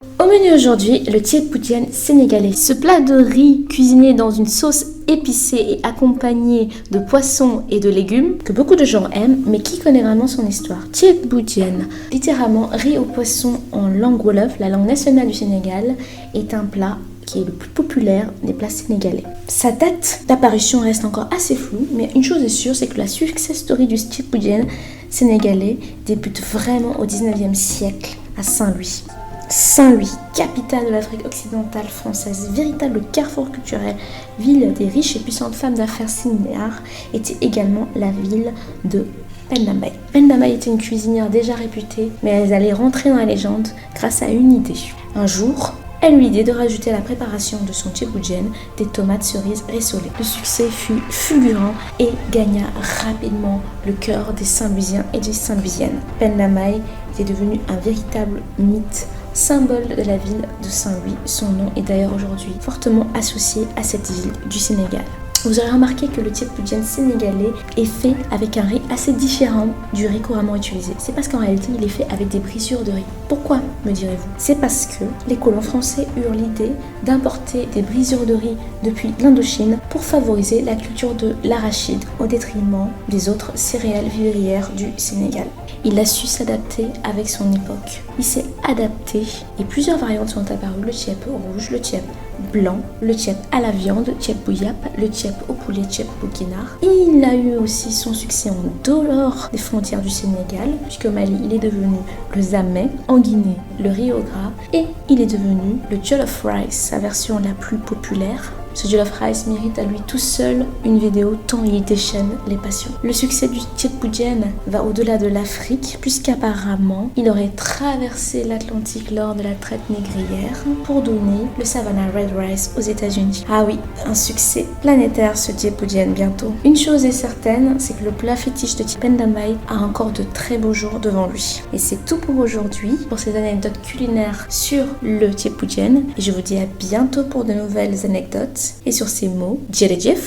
Au menu aujourd'hui, le thiep boudjen sénégalais. Ce plat de riz cuisiné dans une sauce épicée et accompagné de poissons et de légumes que beaucoup de gens aiment, mais qui connaît vraiment son histoire. Thiep boudjen, littéralement riz au poisson en langue wolof, la langue nationale du Sénégal, est un plat qui est le plus populaire des plats sénégalais. Sa date d'apparition reste encore assez floue, mais une chose est sûre, c'est que la success story du thiep boudjen sénégalais débute vraiment au 19e siècle à Saint-Louis. Saint-Louis, capitale de l'Afrique occidentale française, véritable carrefour culturel, ville des riches et puissantes femmes d'affaires sénégalaises, était également la ville de Penda Mbaye. Penda Mbaye était une cuisinière déjà réputée, mais elle allait rentrer dans la légende grâce à une idée. Un jour, elle eut l'idée de rajouter à la préparation de son thiep boudjen des tomates cerises rissolées. Le succès fut fulgurant et gagna rapidement le cœur des Saint-Louisiens et des Saint-Louisiennes. Penda Mbaye était devenu un véritable mythe, symbole de la ville de Saint-Louis. Son nom est d'ailleurs aujourd'hui fortement associé à cette ville du Sénégal. Vous aurez remarqué que le thiep boudjen sénégalais est fait avec un riz assez différent du riz couramment utilisé. C'est parce qu'en réalité, il est fait avec des brisures de riz. Pourquoi, me direz-vous? C'est parce que les colons français eurent l'idée d'importer des brisures de riz depuis l'Indochine pour favoriser la culture de l'arachide au détriment des autres céréales vivrières du Sénégal. Il a su s'adapter avec son époque. Il s'est adapté et plusieurs variantes sont apparues. Le thiep rouge, le thiep blanc, le thiep à la viande, thiep bouillap, le thiep au poulet, thiep bouguinard. Il a eu aussi son succès en dehors des frontières du Sénégal, puisqu'au Mali, il est devenu le zamé, en Guinée, le riz au gras, et il est devenu le jollof rice, sa version la plus populaire. Ce jollof rice mérite à lui tout seul une vidéo tant il déchaîne les passions. Le succès du thiep boudjen va au-delà de l'Afrique, puisqu'apparemment, il aurait traversé l'Atlantique lors de la traite négrière pour donner le Savannah Red Rice aux États-Unis. Ah oui, un succès planétaire ce thiep boudjen bientôt. Une chose est certaine, c'est que le plat fétiche de Penda Mbaye a encore de très beaux jours devant lui. Et c'est tout pour aujourd'hui, pour ces anecdotes culinaires sur le thiep boudjen. Et je vous dis à bientôt pour de nouvelles anecdotes. Et sur ces mots, djerejef.